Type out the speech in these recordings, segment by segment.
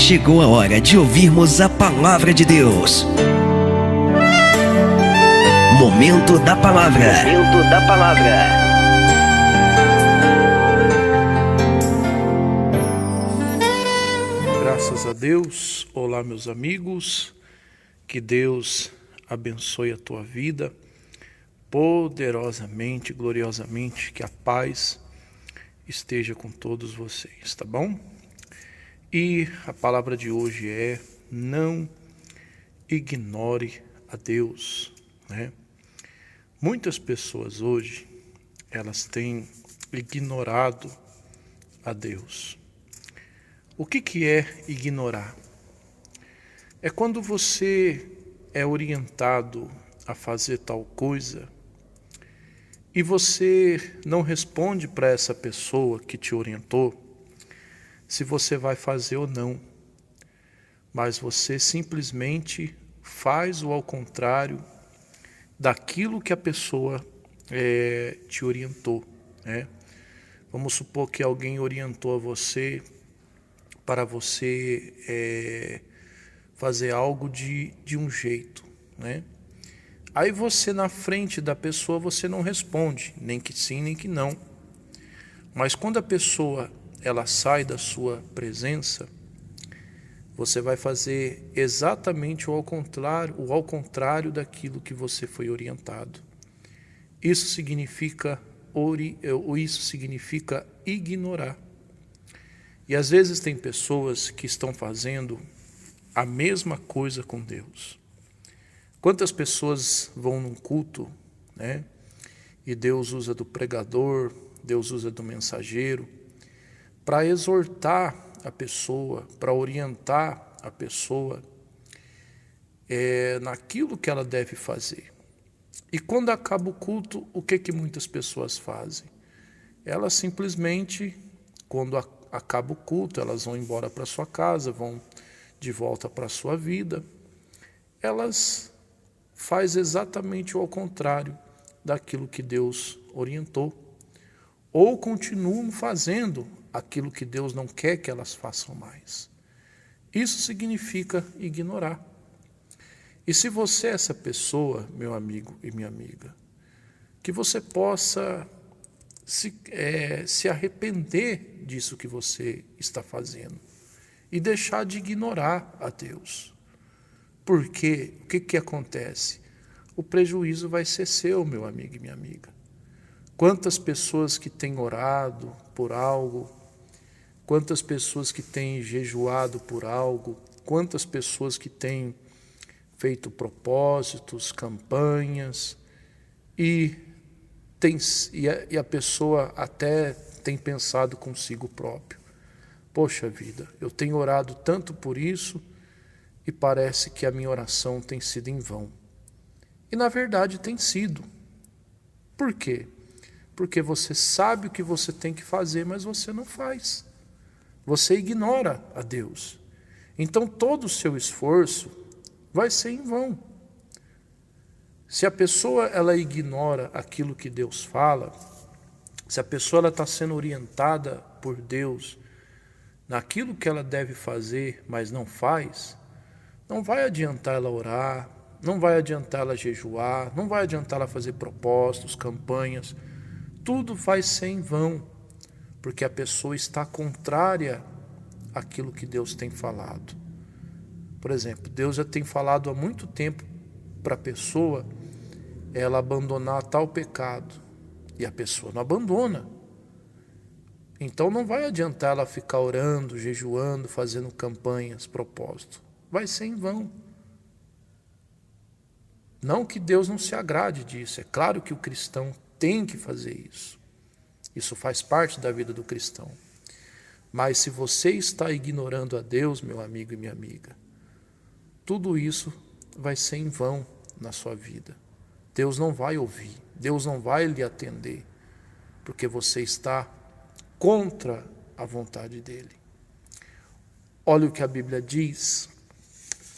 chegou a hora de ouvirmos a palavra de Deus. Momento da palavra. Momento da palavra. Graças a Deus. Olá, meus amigos. Que Deus abençoe a tua vida poderosamente, gloriosamente. Que a paz esteja com todos vocês, tá bom? E a palavra de hoje é: não ignore a Deus, né? Muitas pessoas hoje, elas têm ignorado a Deus. O que é ignorar? É quando você é orientado a fazer tal coisa e você não responde para essa pessoa que te orientou se você vai fazer ou não, mas você simplesmente faz o ao contrário daquilo que a pessoa te orientou, né? Vamos supor que alguém orientou a você para você fazer algo de um jeito, né? Aí você, na frente da pessoa, você não responde, nem que sim, nem que não. Mas quando a pessoa ela sai da sua presença, você vai fazer exatamente o ao contrário daquilo que você foi orientado. Isso significa ignorar. E às vezes tem pessoas que estão fazendo a mesma coisa com Deus. Quantas pessoas vão num culto, né? E Deus usa do pregador, Deus usa do mensageiro, para exortar a pessoa, para orientar a pessoa naquilo que ela deve fazer. E quando acaba o culto, o que muitas pessoas fazem? Elas simplesmente, quando acaba o culto, elas vão embora para sua casa, vão de volta para a sua vida. Elas fazem exatamente o ao contrário daquilo que Deus orientou. Ou continuam fazendo aquilo que Deus não quer que elas façam mais. Isso significa ignorar. E se você é essa pessoa, meu amigo e minha amiga, que você possa se arrepender disso que você está fazendo e deixar de ignorar a Deus. Porque o que acontece? O prejuízo vai ser seu, meu amigo e minha amiga. Quantas pessoas que têm orado por algo, quantas pessoas que têm jejuado por algo, quantas pessoas que têm feito propósitos, campanhas, e a pessoa até tem pensado consigo próprio: poxa vida, eu tenho orado tanto por isso e parece que a minha oração tem sido em vão. E na verdade tem sido. Por quê? Porque você sabe o que você tem que fazer, mas você não faz. Você ignora a Deus. Então todo o seu esforço vai ser em vão. Se a pessoa ela ignora aquilo que Deus fala, se a pessoa está sendo orientada por Deus naquilo que ela deve fazer, mas não faz, não vai adiantar ela orar, não vai adiantar ela jejuar, não vai adiantar ela fazer propósitos, campanhas. Tudo vai ser em vão, porque a pessoa está contrária àquilo que Deus tem falado. Por exemplo, Deus já tem falado há muito tempo para a pessoa ela abandonar tal pecado, e a pessoa não abandona. Então não vai adiantar ela ficar orando, jejuando, fazendo campanhas, propósitos. Vai ser em vão. Não que Deus não se agrade disso. É claro que o cristão tem que fazer isso. Isso faz parte da vida do cristão. Mas se você está ignorando a Deus, meu amigo e minha amiga, tudo isso vai ser em vão na sua vida. Deus não vai ouvir, Deus não vai lhe atender, porque você está contra a vontade dele. Olha o que a Bíblia diz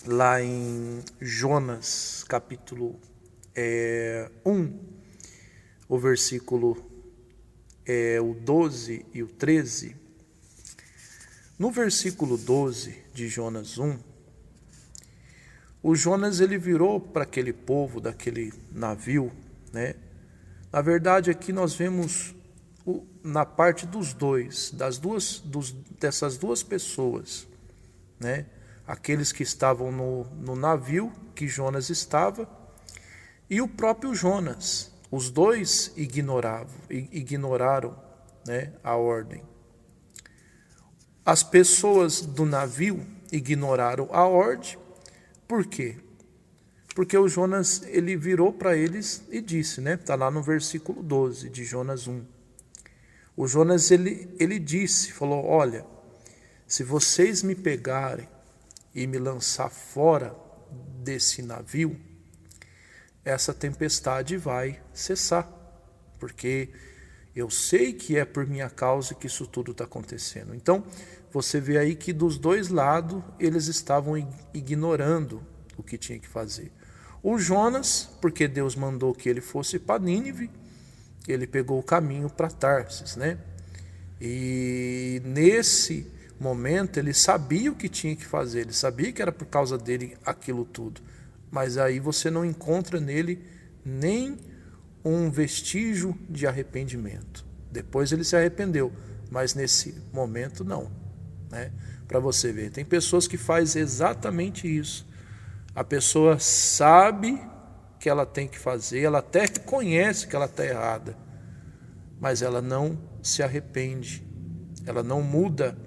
lá em Jonas, capítulo 1, o versículo o 12 e o 13. No versículo 12 de Jonas 1, o Jonas ele virou para aquele povo daquele navio, né? Na verdade, aqui nós vemos na parte dos dois, dessas duas pessoas, né? Aqueles que estavam no navio que Jonas estava e o próprio Jonas. Os dois ignoraram, né, a ordem. As pessoas do navio ignoraram a ordem. Por quê? Porque o Jonas ele virou para eles e disse, né? Está lá no versículo 12 de Jonas 1. O Jonas ele disse, falou: olha, se vocês me pegarem e me lançar fora desse navio, essa tempestade vai cessar, porque eu sei que é por minha causa que isso tudo está acontecendo. Então, você vê aí que dos dois lados eles estavam ignorando o que tinha que fazer. O Jonas, porque Deus mandou que ele fosse para Nínive, ele pegou o caminho para Tarsis, né? E nesse momento ele sabia o que tinha que fazer, ele sabia que era por causa dele aquilo tudo. Mas aí você não encontra nele nem um vestígio de arrependimento. Depois ele se arrependeu, mas nesse momento não, né? Para você ver, tem pessoas que fazem exatamente isso. A pessoa sabe que ela tem que fazer, ela até reconhece que ela está errada, mas ela não se arrepende, ela não muda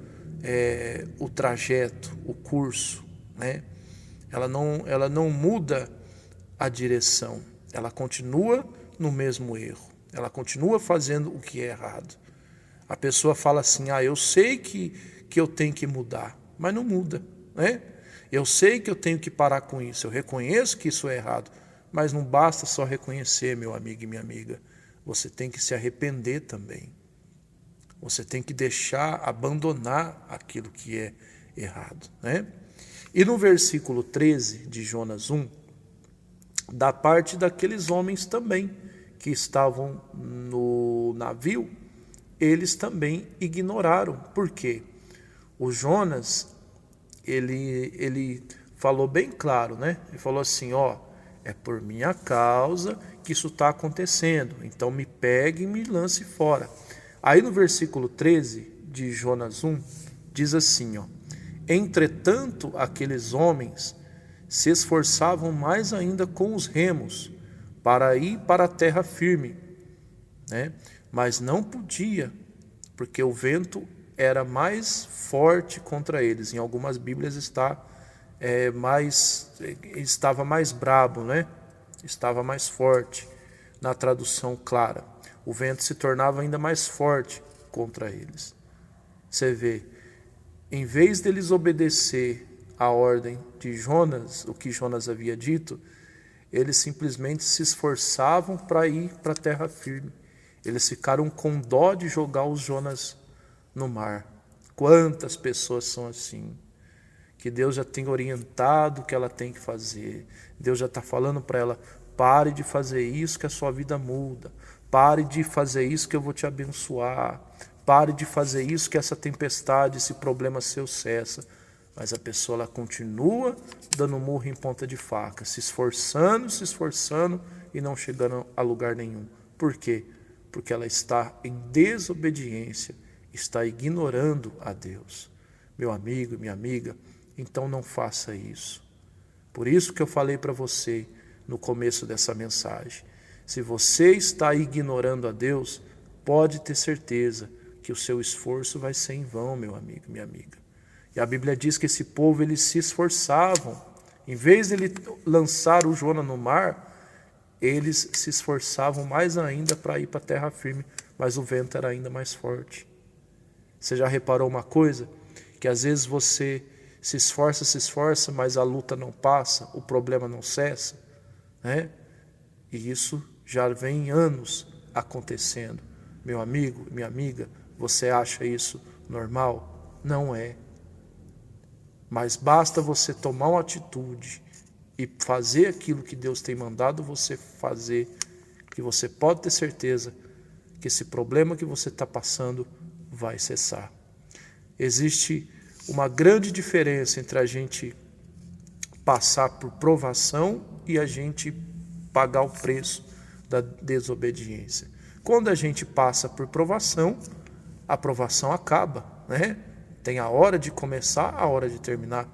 o trajeto, o curso, né? Ela não muda a direção, ela continua no mesmo erro, ela continua fazendo o que é errado. A pessoa fala assim: eu sei que eu tenho que mudar, mas não muda, né? Eu sei que eu tenho que parar com isso, eu reconheço que isso é errado, mas não basta só reconhecer, meu amigo e minha amiga, você tem que se arrepender também. Você tem que abandonar aquilo que é errado, né? E no versículo 13 de Jonas 1, da parte daqueles homens também que estavam no navio, eles também ignoraram. Por quê? O Jonas, ele falou bem claro, né? Ele falou assim: é por minha causa que isso está acontecendo, então me pegue e me lance fora. Aí no versículo 13 de Jonas 1, diz assim: entretanto, aqueles homens se esforçavam mais ainda com os remos para ir para a terra firme, né? Mas não podia, porque o vento era mais forte contra eles. Em algumas Bíblias estava mais brabo, né? Estava mais forte. Na tradução clara, o vento se tornava ainda mais forte contra eles. Você vê, em vez deles obedecer a ordem de Jonas, o que Jonas havia dito, eles simplesmente se esforçavam para ir para a terra firme. Eles ficaram com dó de jogar os Jonas no mar. Quantas pessoas são assim? Que Deus já tem orientado o que ela tem que fazer. Deus já está falando para ela: pare de fazer isso que a sua vida muda. Pare de fazer isso que eu vou te abençoar. Pare de fazer isso que essa tempestade, esse problema seu cessa. Mas a pessoa ela continua dando murro em ponta de faca, se esforçando e não chegando a lugar nenhum. Por quê? Porque ela está em desobediência, está ignorando a Deus. Meu amigo e minha amiga, então não faça isso. Por isso que eu falei para você no começo dessa mensagem: se você está ignorando a Deus, pode ter certeza que o seu esforço vai ser em vão, meu amigo, minha amiga. E a Bíblia diz que esse povo, eles se esforçavam. Em vez de ele lançar o Jonas no mar, eles se esforçavam mais ainda para ir para a terra firme, mas o vento era ainda mais forte. Você já reparou uma coisa? Que às vezes você se esforça, mas a luta não passa, o problema não cessa, né? E isso já vem anos acontecendo. Meu amigo, minha amiga, você acha isso normal? Não é. Mas basta você tomar uma atitude e fazer aquilo que Deus tem mandado você fazer, que você pode ter certeza que esse problema que você está passando vai cessar. Existe uma grande diferença entre a gente passar por provação e a gente pagar o preço da desobediência. Quando a gente passa por provação, a provação acaba, né? Tem a hora de começar, a hora de terminar.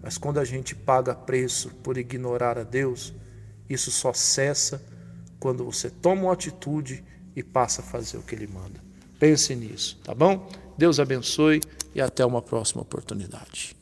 Mas quando a gente paga preço por ignorar a Deus, isso só cessa quando você toma uma atitude e passa a fazer o que Ele manda. Pense nisso, tá bom? Deus abençoe e até uma próxima oportunidade.